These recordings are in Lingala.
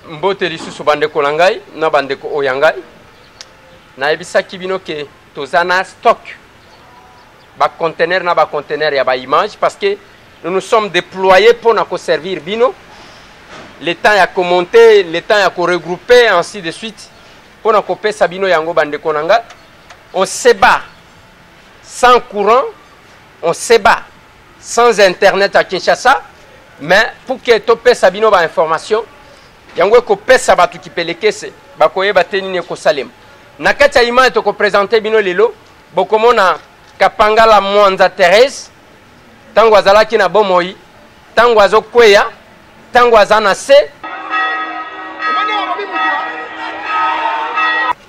Mbote lisusu bandeko na ngai na bandeko oyo ngai na ebisaki bino ke tozana stock ba conteneur na ba conteneur ya ba image parce que nous nous sommes déployés pour na ko servir bino le temps ya commenter le temps ya ko regrouper ainsi de suite pour na ko pesa bino yango bandeko na ngai on se bat sans courant on se bat sans internet à Kinshasa mais pour que to pesa bino ba information yango ko pesa batu kipelekese bakoyeba tenini ko salem na kati ya image to ko présenter bino lelo bokomona Kapangala Mwanza Thérèse tango azalaki na bomoi tango azokweya tango azana se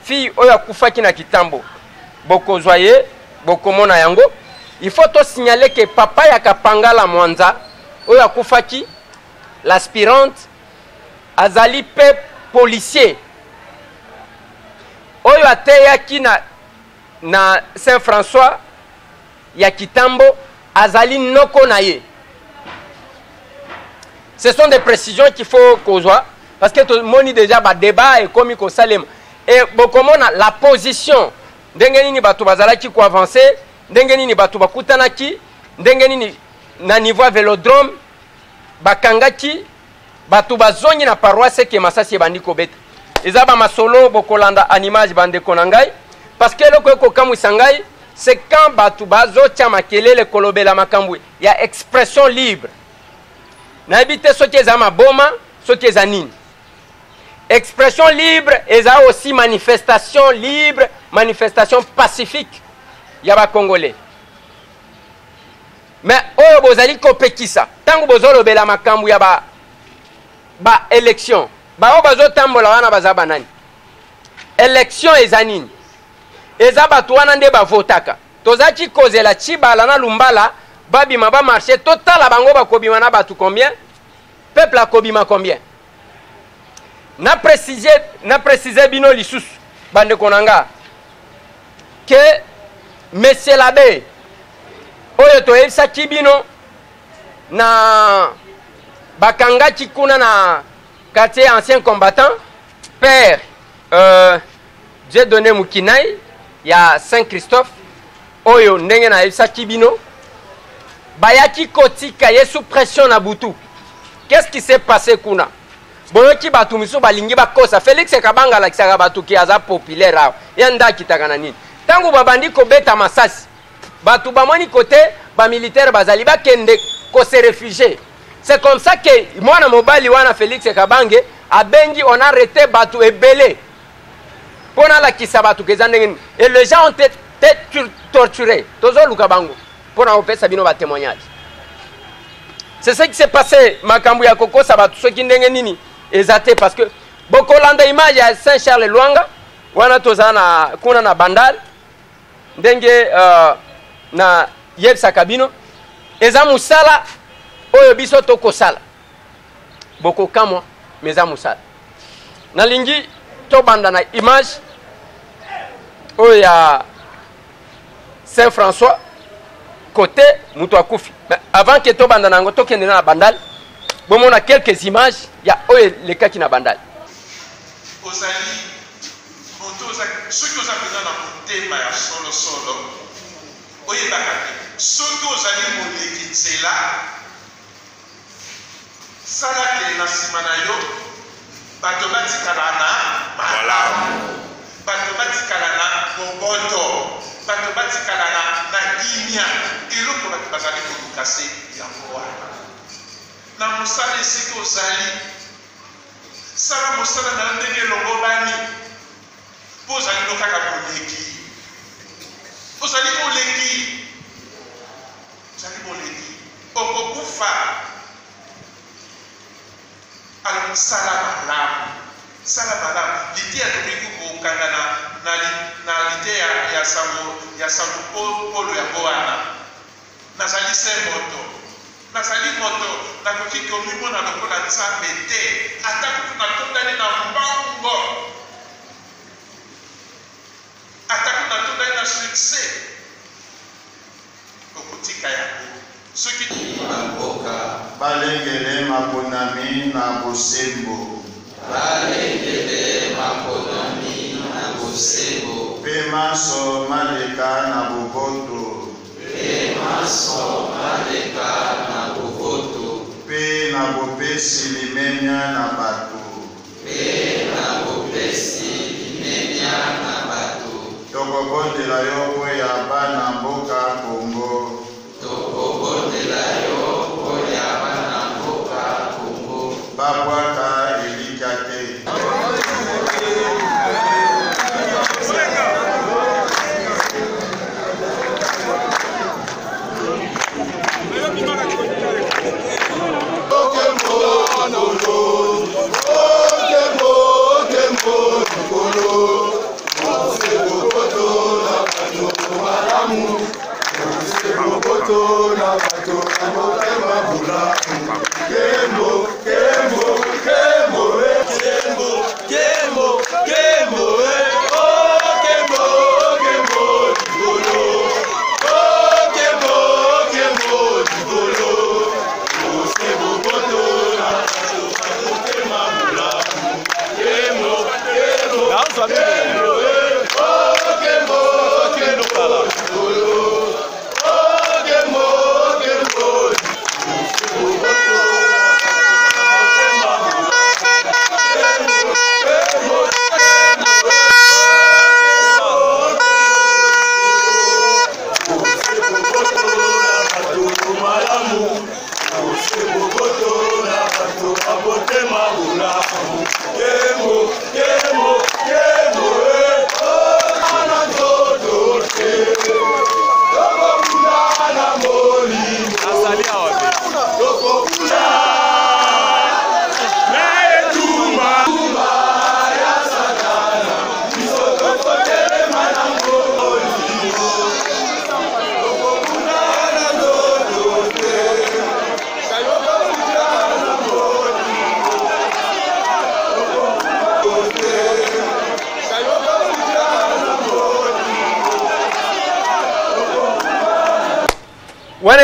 fille oyo akufaki na kitambo bokozwaye bokomona yango il faut to signaler que papa ya Kapangala Mwanza oyo akufaki l'aspirante azali pe policier oyo ateyaki na Saint-François ya kitambo azali noko na ye. Ce sont des précisions qu'il faut qu'on soit parce que tout le monde déjà ba débat et comme ko salem et bokomona la position ndenge nini batu bazalaki ko avancer ndenge nini batu bakutanaki ndenge nini na niveau vélodrome bakangaki batu bazongi na paroisse ke masasi ebandi kobeta ezaba masolo bokolanda animage bande konangai parce que loko ko kamwisa ngai c'est quand batu bazotia makelele kolobela makambwe ya expression libre na ebite soki eza maboma soki eza nini expression libre eza aussi manifestation libre manifestation pacifique ya ba congolais mais oyo bozali kopekisa tango bozolobela makambwe ya ba élection ba bazo tambola wana bazaba nani élection ezanini eza batu wana nde ba votaka tozaki kozela chibala na lumbala babima ba marché total bango bakobima na batu combien peuple akobima combien na préciser bino lisusu bande konanga que monsieur l'abbé oyo toyebisaki bino na bakangaki kuna na quartier ancien combattant père Dieu donné Mukinai ya Saint-Christophe oyo ndenge na ebisaki bino bayaki kotika yesu pression na butu. Qu'est-ce qui s'est passé kuna boyoki batu miso balingi bakosa Félix Kabanga la kisaka batu ki aza populaire awa yanda kitaka na nini tangu babandi ko beta masasi batu bamoni côté ba militaire bazali bakende ko se réfugier. C'est comme ça que moi na mobali wana Félix Kabange abengi on a arrêté batu ebele pona la kisabatu kezandenge et les gens ont été torturés tozo lukabango pona opesa bino ba témoignage. C'est ce qui s'est passé makambu ya koko sabatu soki ndenge nini ezate parce que bokolanda image ya Saint Charles Luanga wana tozana kuna na bandal ndenge na yebsa kabino eza musala oyo biso toko sala boko kamwa meza musala nalingi to banda na image oyo ya Saint-François côté mutu akufi mais avant que to banda nango to kende na bandal bomona quelques images ya oyo lekaki na bandal ozali moto soki oza pena na motema ya solo solo oyebaka te soki ozali moleki nzela salake na nsima na yo bato batikala na malamu bato batikala na boboto bato batikala na kimia eloko bato bazali koluka se yango wana na mosala esika ozali sala mosala na ndenge elongo bani mpo ozali no kaka moleki ozali moleki okokufa alors sala malamu l'idée ya tokoki kokanga na l'idée ya sango polo ya boana nazali se moto nakoki komimona lokola nzambe te ata kutu natondani na mbongo ata kutu natondani na succès okotika yango soki balengele maponami na bosembo Pe maso maleka na boboto. Pe na bopesi limenya na bato. Tokobondela yo po ya bana mboka Kongo. Babwaka elika te.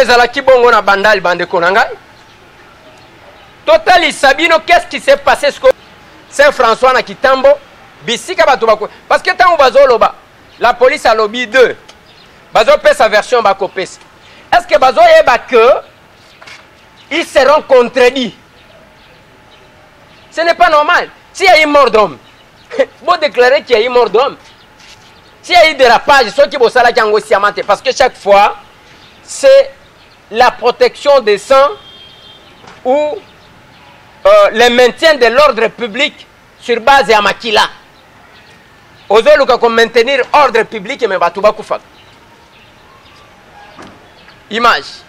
Ezalaki bongo na bandali bandeko na ngai. Totali Sabino, qu'est-ce qui s'est passé ce Saint François na Kitambo bisika bato bako parce que tant bazo loba la police a lobby 2 bazo pesa sa version bako pesa. Est-ce que bazo yeba que ils seront contredits? Ce n'est pas normal. S'il y a eu mort d'homme, vous déclarez qu'il y a eu mort d'homme. S'il y a eu dérapage, ceux qui bossent là qui ont siamanté parce que chaque fois c'est la protection des sangs ou le maintien de l'ordre public sur base ya makila. Ozoluka comme maintenir ordre public mais batuba kufa. Image.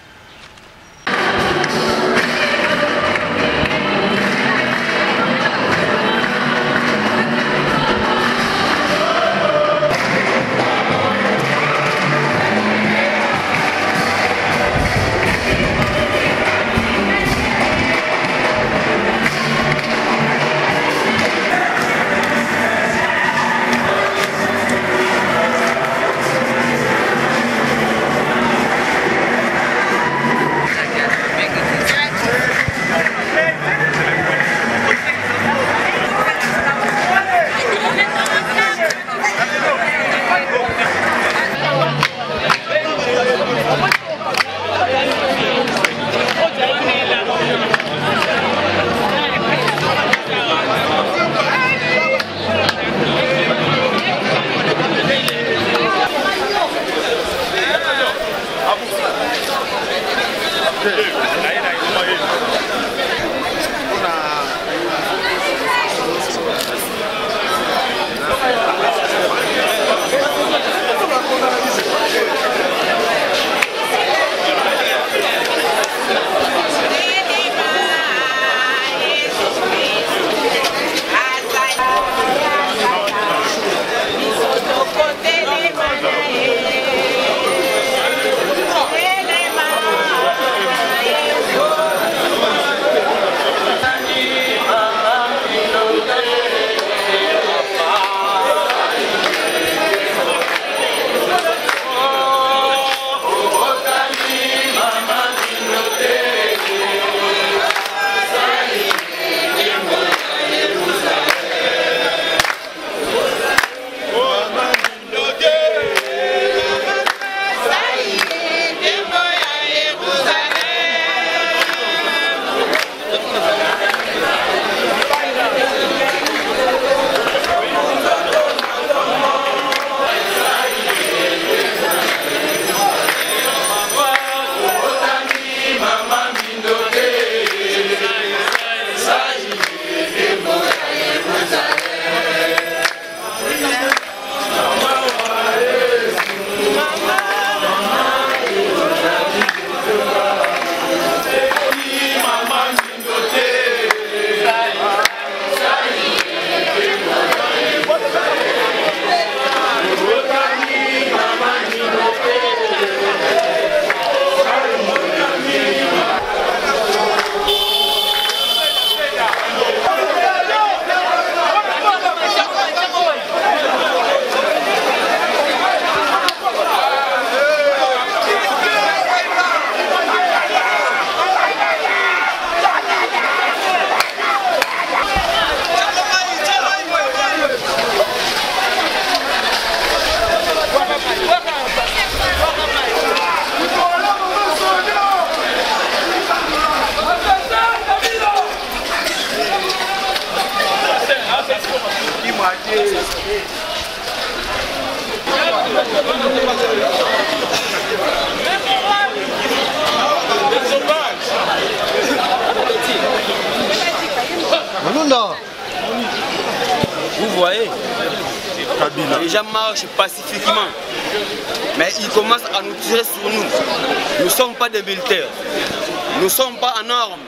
Vous voyez, les gens marchent pacifiquement, mais ils commencent à nous tirer sur nous. Nous ne sommes pas des militaires, nous ne sommes pas en armes,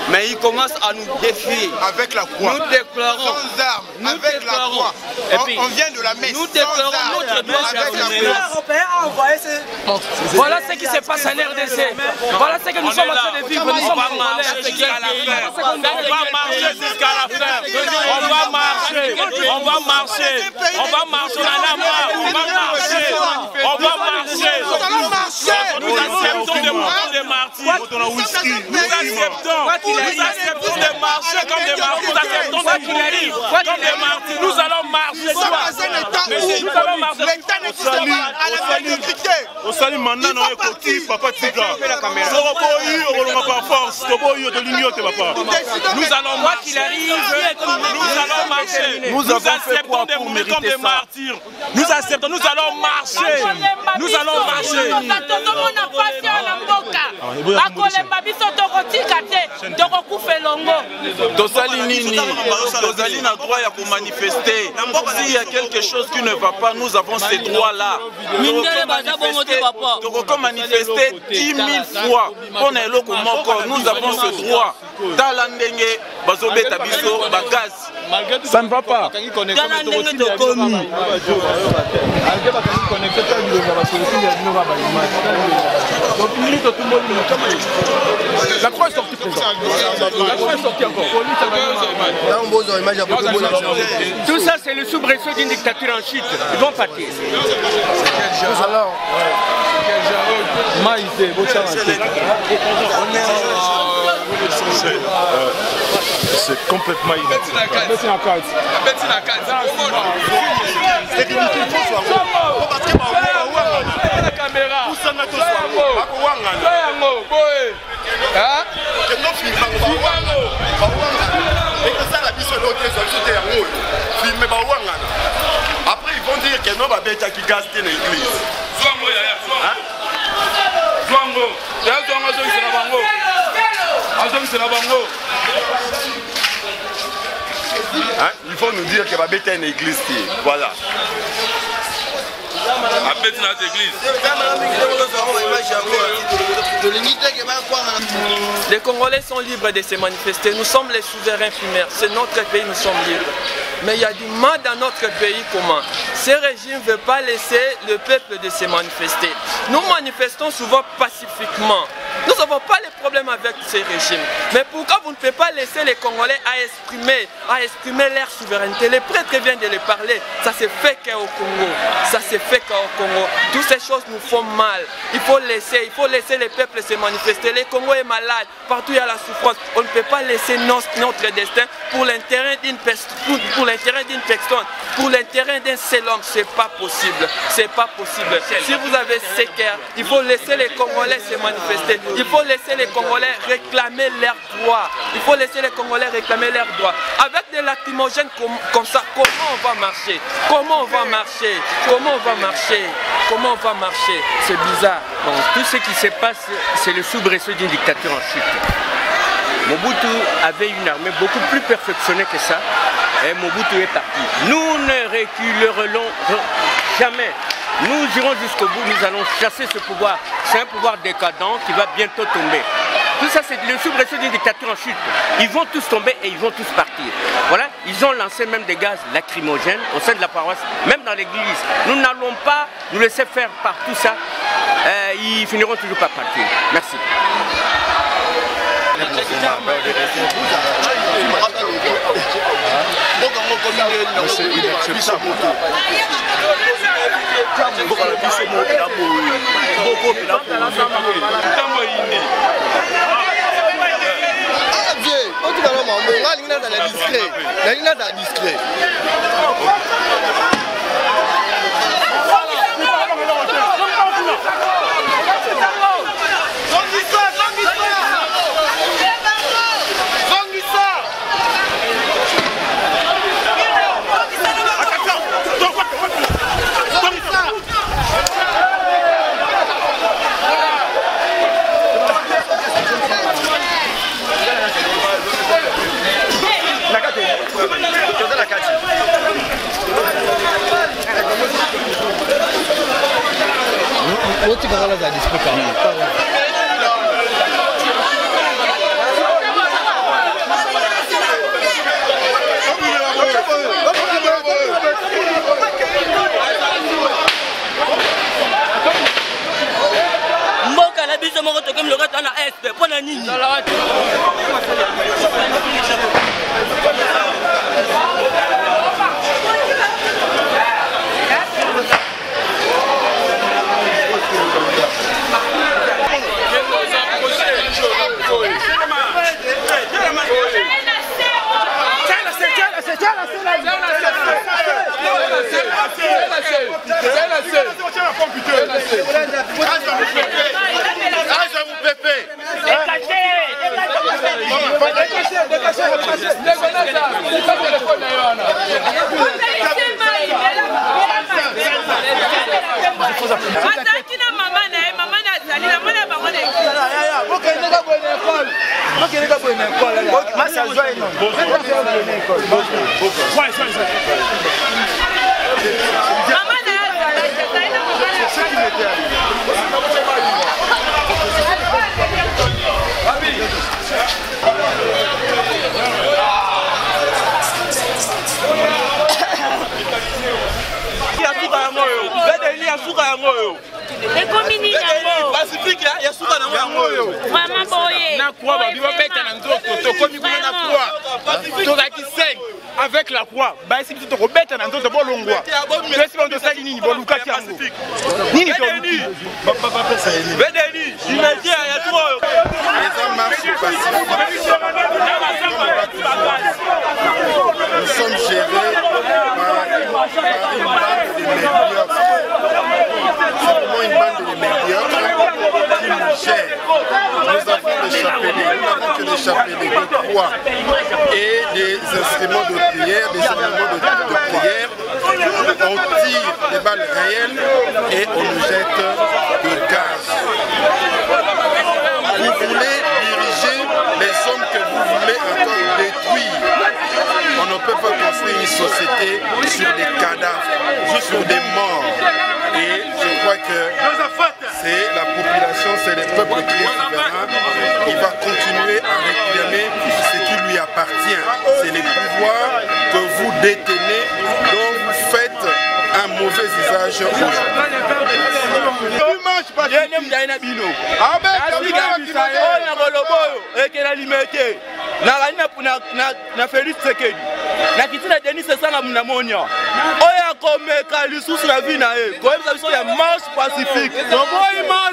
mais ils commencent à nous défier. Avec la croix, nous déclarons, sans armes, avec la croix. Et puis, on vient de la messe. Nous déclarons notre droit Voilà ce qui se passe en RDC. Voilà ce que nous sommes en train de vivre. Nous sommes en marcher jusqu'à la fin. On va marcher jusqu'à la fin. On va marcher. On va marcher. On va marcher. On va marcher. On va marcher. Nous acceptons de mourir des martyrs. Nous acceptons de marcher comme des martyrs. Nous acceptons de mourir comme des martyrs. Nous allons marcher. Nous allons marcher. Au salut maintenant, on est côté papa Tika. Par force, nous allons marcher. Nous allons marcher. Nous acceptons de mourir comme des martyrs. Nous acceptons. Nous allons marcher. Nous allons marcher. Tozali na droit ya manifester. S'il y a quelque chose qui ne va pas, nous avons ces droits-là. Nous avons manifester 10 000 fois. Nous avons ce droit. Dans l'andenge, bazobeta biso, bagaz. Ça ne va pas. La croix est sortie présent. La croix est sortie encore. Tout ça, c'est le soubresaut d'une dictature en chute. Ils vont partir. C'est complètement inacceptable. Après ils vont dire que non, va bêta qui gaste l'église. Il faut nous dire que va bêta une église. Voilà. Les Congolais sont libres de se manifester. Nous sommes les souverains primaires. C'est notre pays, nous sommes libres. Mais il y a du mal dans notre pays. Comment? Ce régime ne veut pas laisser le peuple de se manifester. Nous manifestons souvent pacifiquement. Nous n'avons pas les problèmes avec ce régime. Mais pourquoi vous ne pouvez pas laisser les Congolais à exprimer leur souveraineté? Les prêtres viennent de les parler. Ça se fait qu'au Congo. Ça se fait qu'au Congo. Toutes ces choses nous font mal. Il faut laisser les peuples se manifester. Le Congo est malade. Partout il y a la souffrance. On ne peut pas laisser notre destin pour l'intérêt d'une personne, pour l'intérêt d'un seul homme. C'est pas possible. C'est pas possible. Si vous avez ce cœur, il faut laisser les Congolais se manifester. Il faut laisser les Congolais réclamer leurs droits. Il faut laisser les Congolais réclamer leurs droits. Avec des lacrymogènes comme ça, comment on va marcher? Comment on va marcher? Comment on va marcher? Comment on va marcher? C'est bizarre. Bon, tout ce qui se passe, c'est le soubresaut d'une dictature en chute. Mobutu avait une armée beaucoup plus perfectionnée que ça. Et Mobutu est parti. Nous ne reculerons jamais. Nous irons jusqu'au bout, nous allons chasser ce pouvoir. C'est un pouvoir décadent qui va bientôt tomber. Tout ça, c'est le soubresaut d'une dictature en chute. Ils vont tous tomber et ils vont tous partir. Voilà, ils ont lancé même des gaz lacrymogènes au sein de la paroisse, même dans l'église. Nous n'allons pas nous laisser faire par tout ça. Ils finiront toujours par partir. Merci. peut parler. Mboka la biso moko tokem le reste na est pour na nini. avec la croix, bah si tu te rebêtes dans notre bon longwa. Tu es sur le salle nini bon Lucas Tiango. Nini Vedeni. Vedeni, imagine il y a trop. Les hommes marchent nous sommes gérés par une bande de médiocres. C'est vraiment une bande de médiocres qui nous gère. Nous avons des chapelets, nous n'avons que des chapelets, des croix et des instruments de prière, des éléments de prière. On tire des balles réelles et on nous jette de gaz. Vous voulez diriger les hommes que vous voulez encore détruire. On ne peut pas construire une société sur des cadavres, juste sur des morts. Et je crois que c'est la population, c'est le peuple qui est souverain. Il va continuer à réclamer ce qui lui appartient. C'est les pouvoirs que vous détenez, dont vous faites un mauvais usage aujourd'hui. Na Félix Tshisekedi na kitina Denis Sassanga Munamonia oya komeka lisusu na vie na ye koyebisa biso ya marche pacifique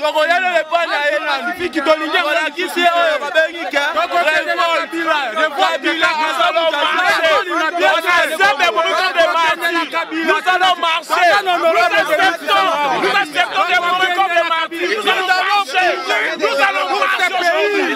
tokoyele lepa na ye pacifique tolingi kolakisi oyo babengi ke nous allons marcher. Nous acceptons des mauvais comme des martyrs. Nous allons marcher. Nous allons marcher aujourd'hui.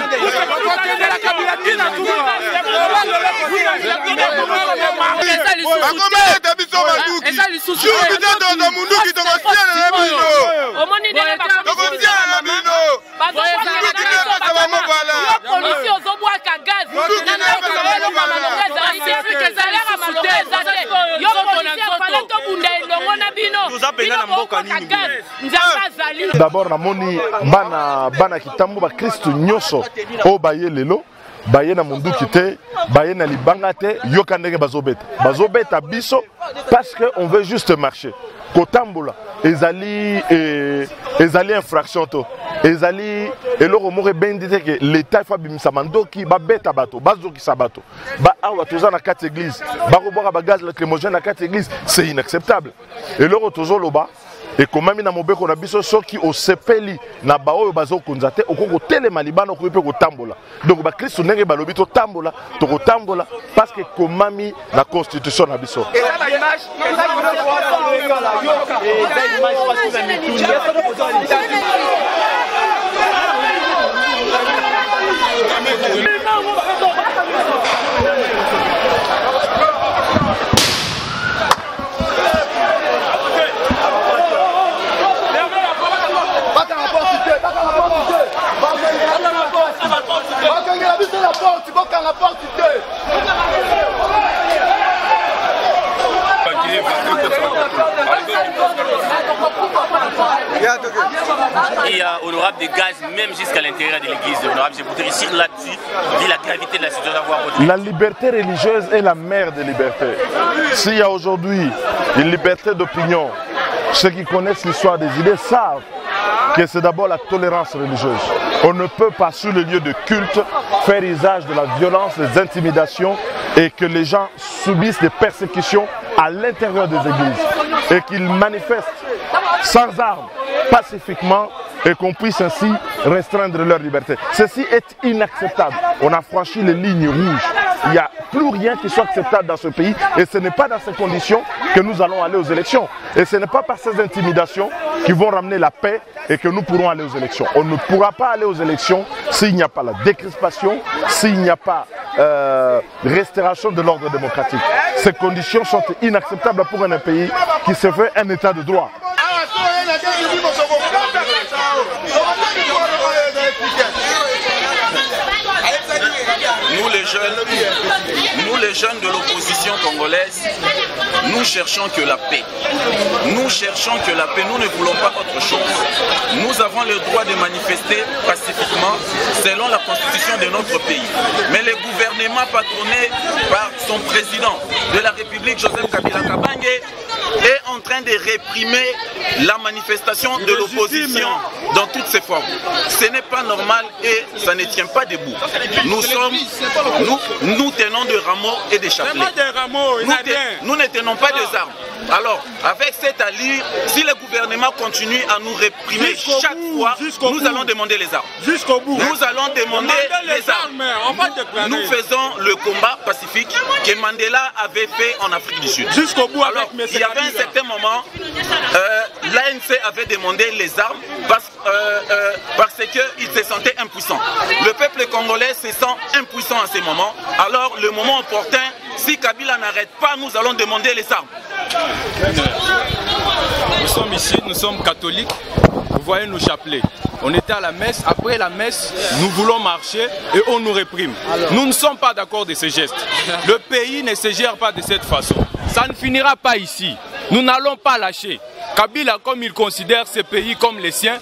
D'abord namoni bana kitambo ba Kristo nyoso o baye lelo baye na mundu kite baye na libanga te yoka ndenge bazobeta biso parce que on veut juste marcher kotambola ezali infraction to ezali eloko moko bendite que l'état fa bimisa mandoki ba beta bato bazoki sabato ba awa toza na quatre églises ba koboka ba gaz lacrymogène na quatre églises c'est inacceptable eloko tozoloba et comme na mobeko na biso soki osepeli na baoyo bazokonza te okoko telema libano ko pe ko tambola donc ba Kristo ndenge balobi to tambola parce que komami na constitution na biso Et honorable des gaz, même jusqu'à l'intérieur de l'église. Honorable, je voudrais ici là-dessus, vu la gravité de la situation d'avoir votre... La liberté religieuse est la mère des libertés. S'il y a aujourd'hui une liberté d'opinion, ceux qui connaissent l'histoire des idées savent que c'est d'abord la tolérance religieuse. On ne peut pas, sur le lieu de culte, faire usage de la violence, des intimidations et que les gens subissent des persécutions à l'intérieur des églises et qu'ils manifestent sans armes, pacifiquement, et qu'on puisse ainsi restreindre leur liberté. Ceci est inacceptable. On a franchi les lignes rouges. Il n'y a plus rien qui soit acceptable dans ce pays et ce n'est pas dans ces conditions que nous allons aller aux élections. Et ce n'est pas par ces intimidations qui vont ramener la paix et que nous pourrons aller aux élections. On ne pourra pas aller aux élections s'il n'y a pas la décrispation, s'il n'y a pas restauration de l'ordre démocratique. Ces conditions sont inacceptables pour un pays qui se fait un état de droit. Nous les jeunes de l'opposition congolaise, nous cherchons que la paix. Nous cherchons que la paix, nous ne voulons pas autre chose. Nous avons le droit de manifester pacifiquement selon la constitution de notre pays. Mais le gouvernement patronné par son président de la République, Joseph Kabila Kabange, est en train de réprimer la manifestation de l'opposition dans toutes ses formes. Ce n'est pas normal et ça ne tient pas debout. Nous tenons des rameaux et des chapelets. Nous ne tenons pas des armes. Alors, avec cette allure, si le gouvernement continue à nous réprimer chaque fois, nous allons demander les armes. Jusqu'au bout. Nous allons demander les armes. Nous faisons le combat pacifique que Mandela avait fait en Afrique du Sud. Jusqu'au bout. Alors, il y avait un certain moment, l'ANC avait demandé les armes parce qu'il se sentait impuissant. Le peuple congolais se sent impuissant à ces moments. Alors, le moment opportun, si Kabila n'arrête pas, nous allons demander les armes. Nous sommes ici, nous sommes catholiques. Vous voyez nos chapelets. On était à la messe. Après la messe, nous voulons marcher et on nous réprime. Nous ne sommes pas d'accord de ces gestes. Le pays ne se gère pas de cette façon. Ça ne finira pas ici. Nous n'allons pas lâcher. Kabila, comme il considère ce pays comme les siens,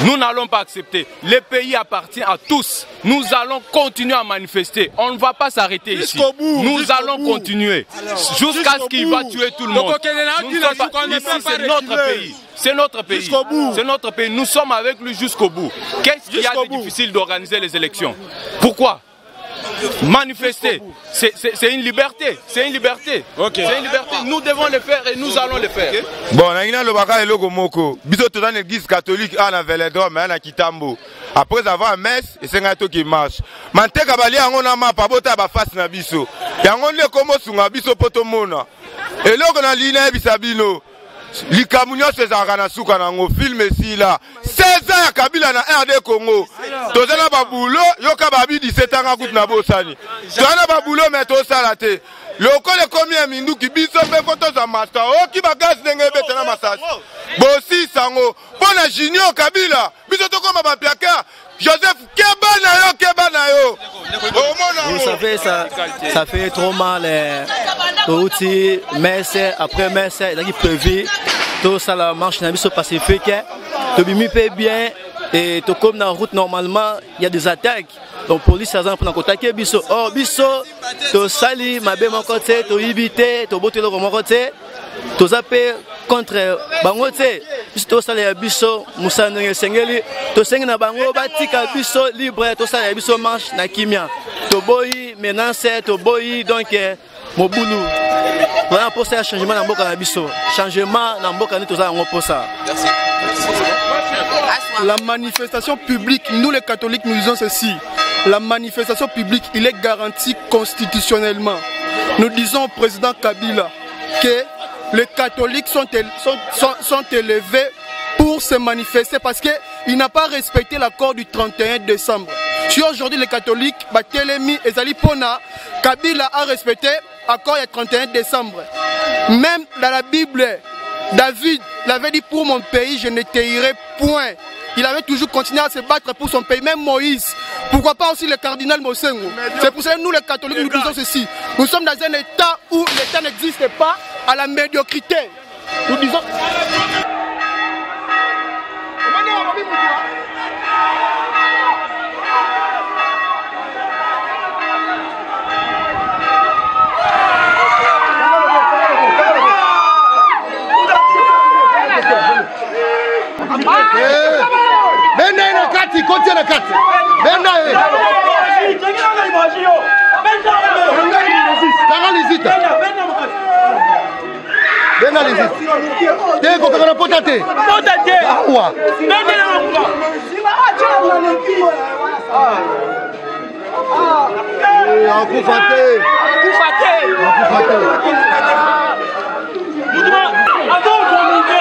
nous n'allons pas accepter. Le pays appartient à tous. Nous allons continuer à manifester. On ne va pas s'arrêter ici. Nous allons continuer jusqu'à ce qu'il va tuer tout le monde. C'est notre pays. C'est notre pays. C'est notre pays. Nous sommes avec lui jusqu'au bout. Qu'est-ce qu'il y a de difficile d'organiser les élections? Pourquoi? Manifester, c'est une liberté. C'est une liberté. C'est une liberté. Nous devons le faire et nous allons le faire. Bon, on a le bagage et le gomoko. Bisous dans l'église catholique à la Vélodrome, à la Kitambo. Après avoir une messe, et c'est un truc qui marche. Mante kabali a on a ma pabota ba face na biso. Ya on le komo sunga biso poto mona. Et là on a l'ina bisabino. Likamunyo sezaka na suka na ngo film ici là 16 ans ya Kabila na RD Congo tozana babulo yoka babi 17 ans kutu na bosani tozana babulo mais to salate lokole combien minduki biso pe photo za master oki bagaz ndenge betana masasi bosi sango pona Junior Kabila biso to koma ba plaka Joseph Keba na yo. Vous savez, ça fait trop mal. Aussi, messe après messe, il a prévu tout ça la marche n'a pas pacifique. Tu bimi paie bien et tu comme dans la route normalement, il y a des attaques. Donc police ça prend attaquer biso. Oh biso, tu sali ma be mon côté, tu ibité, tu botte le mon côté. Tu zappé contre bangote. To sala biso musana sengeli to sengi na bango batika biso libre to sala biso marche na kimia to boyi menace to boyi donc mobulu voilà pour ça changement na mboka na biso changement na mboka ni to za ngo pour ça. La manifestation publique, nous les catholiques nous disons ceci, la manifestation publique il est garanti constitutionnellement. Nous disons au président Kabila que les catholiques sont élevés pour se manifester parce qu'il n'a pas respecté l'accord du 31 décembre. Si aujourd'hui les catholiques, Batelemi et Zalipona, Kabila a respecté l'accord du 31 décembre. Même dans la Bible, David l'avait dit pour mon pays, je ne tairirai point. Il avait toujours continué à se battre pour son pays, même Moïse. Pourquoi pas aussi le cardinal Mosengo? C'est pour ça que nous les catholiques nous disons ceci. Nous sommes dans un état où l'état n'existe pas à la médiocrité. Nous disons... Benda ina kati, kote na kati. Benda ina. Kanga lizita. Benda lizita. Teko kanga pota te. Pota te. Awa. Benda na mwa. Akufate. Akufate. Akufate. Muduma. Ado komite.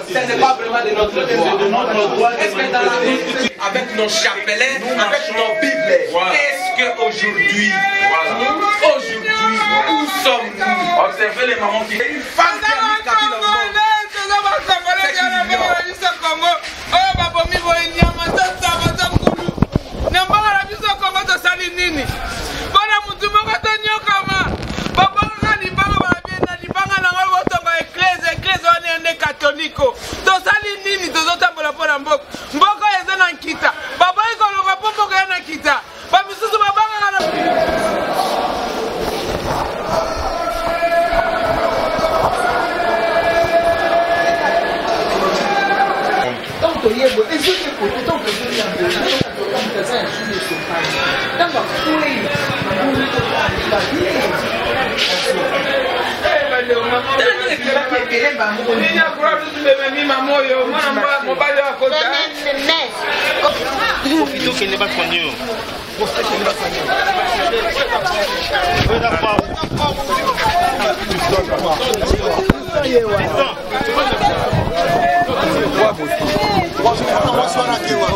Ce n'est pas vraiment de notre droit. C'est de notre droit. Est-ce que dans la vie, avec nos chapelets, avec nos bibles, est-ce qu'aujourd'hui, où sommes-nous? Observez les mamans qui... Une femme qui a mis Kabila au monde.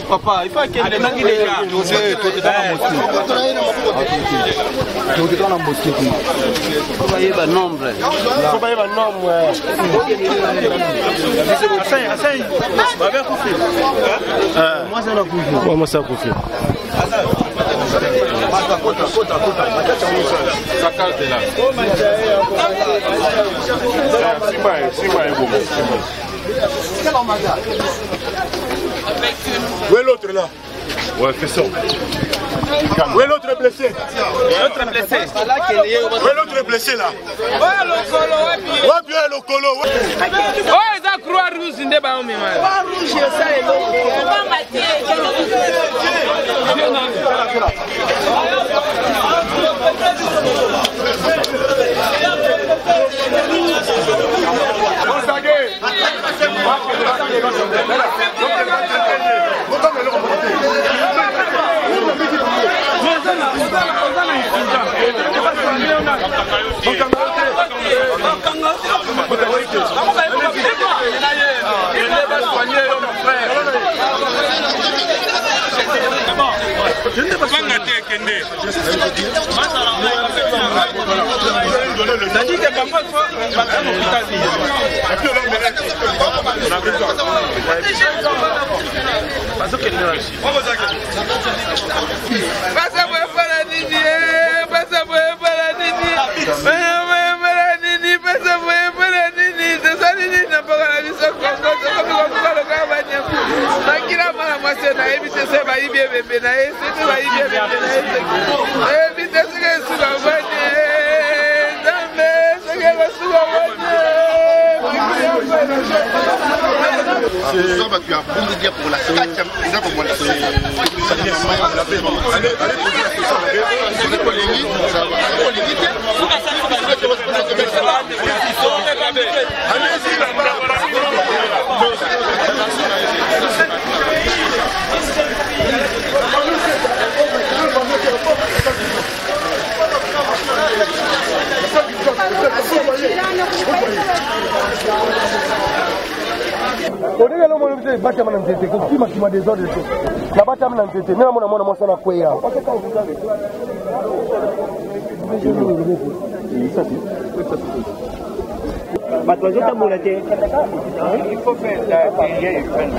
Papa, il faut qu'il y ait des gens qui les gardent. Nombre. Moi, ça confie. Où est l'autre là? Ouais, fais ça. Où est l'autre blessé? L'autre blessé. Où est l'autre blessé là? Ouais, bien le colo. Oh, ils ont croix rouge in the baum. Croix rouge, ça est Je ne sais pas si tu as bon de dire pour la 4e, c'est comme voilà. Odega lo mwana mzee bata mana mzee kwa kima kima desordre tu. Na bata mana mzee. Nina mwana mwana sana kwa yao. Il faut faire la guérilla urbaine.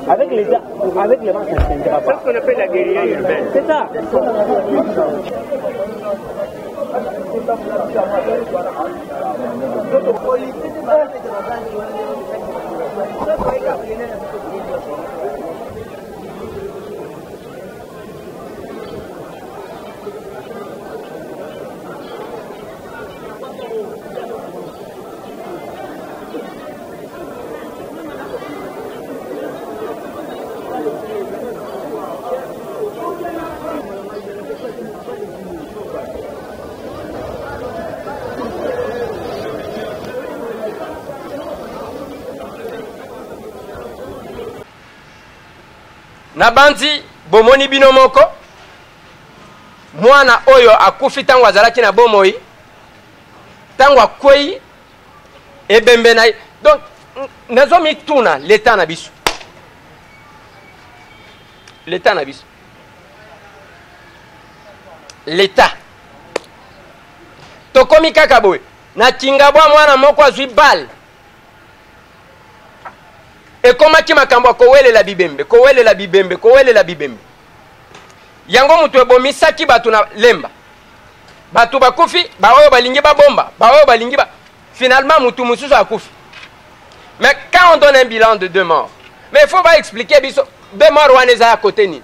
Avec l'État, avec les marques, c'est ce qu'on appelle la guérilla urbaine. C'est ça. Nabandi bomoni bino moko mwana oyo akufi tango azalaki na bomoi tango akwei ebembe na donc nazomi tuna l'état na biso l'état tokomi kaka boye na kingabwa mwana moko azwi balle ekomaki makambo akowelela bibembe yango mutu ebomisaki bato na lemba bato bakufi baoyo balingi babomba baoyo balingi finalement mutu mosusu akufi. Mais quand on donne un bilan de 2 morts, mais il faut pas expliquer biso 2 morts wana eza ya kote nini.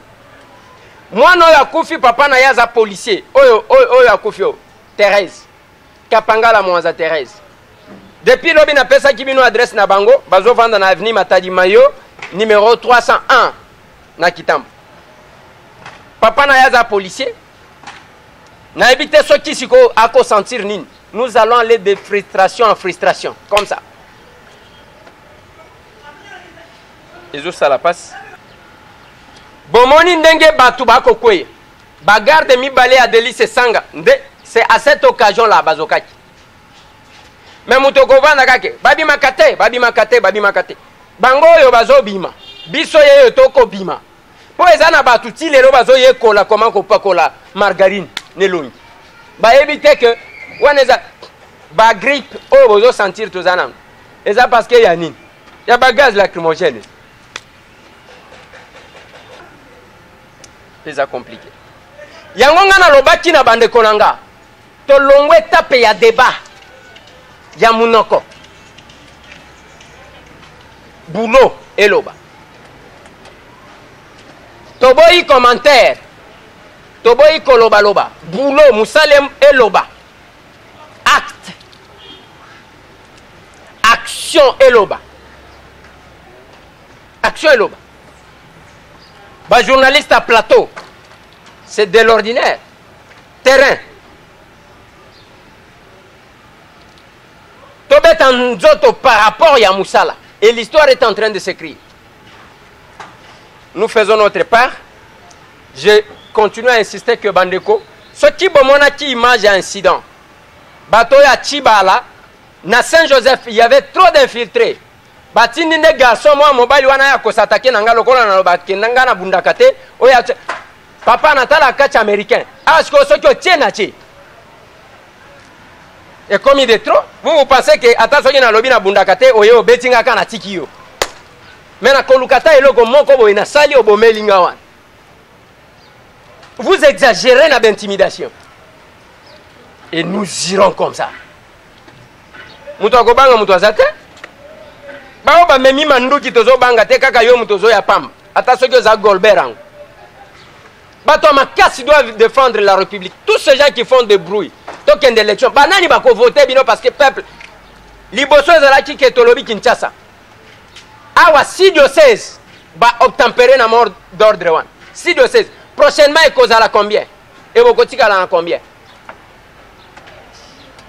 Mwana oyo akufi papa na yaza policier oyo akufi oyo Thérèse Kapangala mwanza Thérèse. Depuis lobi na pesa kibino adresse na bango, bazo vanda na avenue Matadi Mayo, numéro 301 na Kitambo. Papa na yaza policier. Na éviter ce qui siko ako sentir nini. Nous allons aller de frustration en frustration, comme ça. Ezo ça la passe. Bomoni ndenge batu bako kweye. Bagarde mi balé à Delice Sanga. C'est à cette occasion là bazokaki. Mais mutokovana kake babi makate bango yo bazobima biso ye toko bima po ezana batu ti lelo bazo yekola comment ko pakola margarine nelongi ba éviter que waneza ba grippe o bozo sentir tozana eza parce que ya nini ya ba gaz lacrymogène c'est compliqué yango ngana lobaki na bande konanga to longwe tape ya débat ya munoko boulot eloba toboyi commentaire toboyi koloba loba boulot musalem eloba acte action eloba ba journaliste à plateau c'est de l'ordinaire terrain par rapport à Moussala. Et l'histoire est en train de s'écrire. Nous faisons notre part. Je continue à insister que Bandeko, ce qui est une image à incident, bato ya Chibala na Saint-Joseph il y avait trop d'infiltrés batindi nde garçon moi mobali wana ya kosatake nanga lokola na lobake nanga na bundaka te oya papa natala catch américain est-ce que soki otie na tie et comme il est trop vous pensez que ata soki na lobi na bundaka te oye obetinga kana tiki yo mais na kolukata eloko moko boye na sali obomelinga wana vous exagérez na d'intimidation et nous irons comme ça mutu akobanga mutu azate bao bamemi manduki tozobanga te kaka yo mutu ozoya pamba ata soki oza Golbert ango bato makasi doivent défendre la République. Tous ces gens qui font des bruits token d'élection banani bako voter bino parce que peuple liboso ezalaki ke tolobi Kinshasa awa 6 diocèses ba obtempérer na mort d'ordre wana 6 diocèses prochainement ekozala combien et bokotikala na combien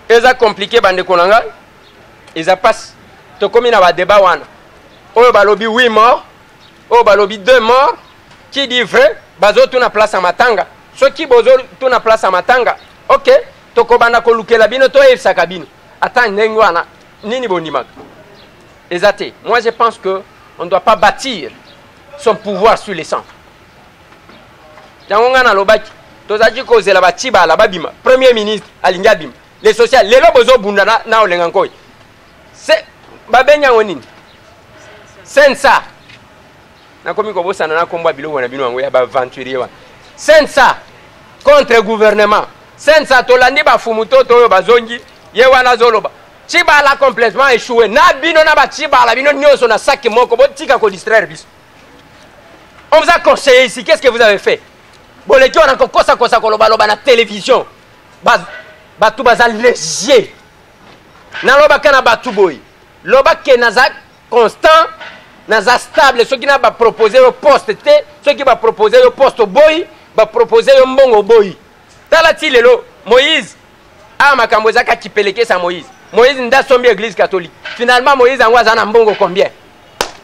eza compliqué bandeko na ngai eza passe tokomi na badébat wana oyo balobi 8 morts oyo balobi 2 morts qui dit vrai bazo tuna place à matanga soki bozo tuna place à matanga ok tokobanda kolukela bino to efsaka bino ata ndenge wana nini bondimaka ezate moi je pense que on ne doit pas bâtir son pouvoir sur les sangs yango ngana lobaki tozaki kozela Chibala babima premier ministre alingi abima les social lelo bozo bunda na olenga nkoi c'est babenya ngonini sensa nakomi kobosana na komba biloko na bino yango ya baventurier wana sensa contre gouvernement sensa tolandi bafumu toto oyo bazongi ye wana zoloba Chibala complètement échoué na bino na Chibala bino nyonso na sac moko botika ko distraire biso on vous a conseillé ici qu'est-ce que vous avez fait boleki wana kokosa kosa koloba loba na télévision batu baza léger na loba kana batu boy loba ke naza constant naza stable ceux qui n'a pas proposé au poste te ceux qui va proposer au poste boy va proposer au mbongo boy tala ti lelo Moïse a makambo zaka kipeleke sa Moïse nda sombi église catholique finalement Moïse angwa za na mbongo combien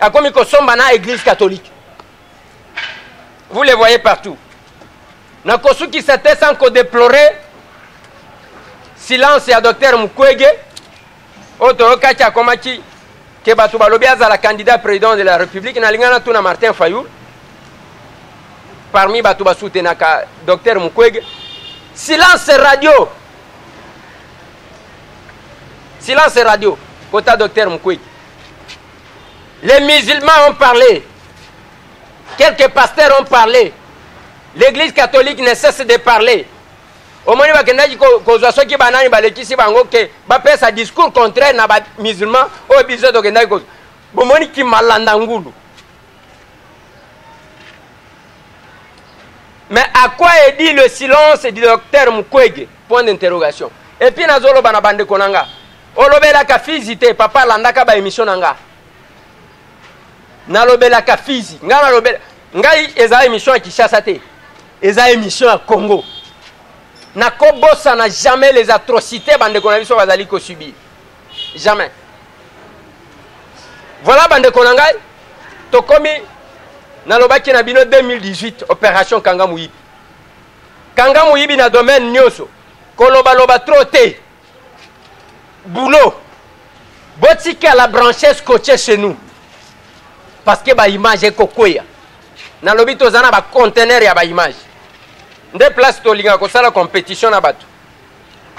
akomi ko somba na église catholique vous les voyez partout na kosu qui s'était sans ko déplorer silence ya docteur Mukwege auto kacha komaki ke batu balobi azala candidat président de la République na lingana tuna Martin Fayulu parmi batu basoutenaka docteur Mukwege silence radio kota docteur Mukwege les musulmans ont parlé quelques pasteurs ont parlé l'église catholique ne cesse de parler omoni bakendaki kozwa soki banani balekisi bango ke bapesa discours contraire na bamusulman oyo biso tokendaki kozwa bomoni kimalanda ngulu mais à quoi est dit le silence du docteur Mukwege point d'interrogation et puis nazoloba na bandeko nanga olobelaka fizi te papa landaka ba émission nanga nalobelaka fizi nga nalobela ngai eza émission ya Kinshasa te eza émission ya Congo na kobosa na jamais les atrocités bandeko na biso bazali ko subir jamais voilà bandeko na ngai tokomi nalobaki na bino 2018 opération Kanga Muyibi na domaine nyonso koloba trop te boulot botika la branchesse scotché chez nous parce que ba image ekokoya nalobi tozana ba conteneur ya ba image nde place tolinga kosala compétition na bato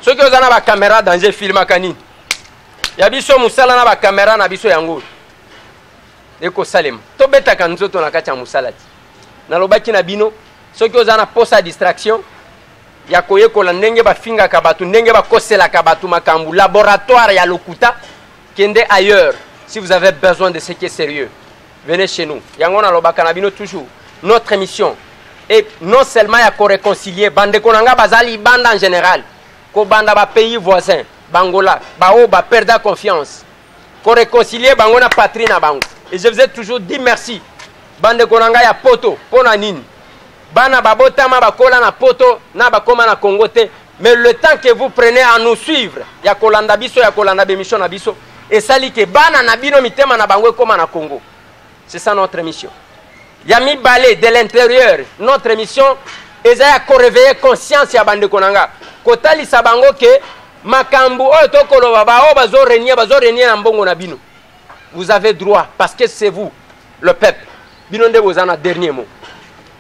soki ozana ba caméra danger filmaka nini ya biso musala na ba caméra na biso yango ekosalema tobetaka nzoto na kati ya musala ti nalobaki na bino soki ozana posa distraction ya koyekola ndenge bafingaka bato ndenge bakoselaka bato makambu laboratoire ya lokuta kende ailleurs si vous avez besoin de ce qui est sérieux venez chez nous yango nalobaka na bino toujours notre émission et non seulement ya ko réconcilier bandeko nanga bazali banda en général ko banda ba pays voisins bangola bao ba perdre confiance ko réconcilier bango na patrie na bango et je vous ai toujours dit merci bandeko nanga ya poto pona nini bana babotama bakola na poto na bakoma na Congo te mais le temps que vous prenez à nous suivre ya kolanda biso ya kolanda bemission na biso et sali ke bana na bino mitema na bango koma na Congo c'est ça notre mission. Yami balé de l'intérieur notre mission eza ya ko réveiller conscience ya bande konanga kotali sabango ke makambu oyo tokoloba bao bazorenie na mbongo na bino. Vous avez droit parce que c'est vous le peuple. Bino nde bozana dernier mot.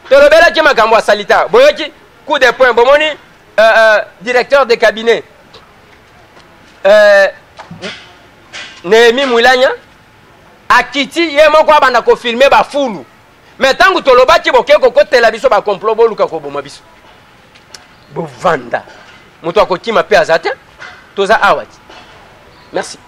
Tolobela ki makambo asalita. Boyoki coup de poing bomoni directeur de cabinet Néhémie Moulanya akiti ye moko abanda ko filmer ba fulu. Mais tangu tolobaki bokeko kotela biso ba complot boluka ko boma biso. Bovanda. Mutu akokima pe azate. Toza awati. Merci.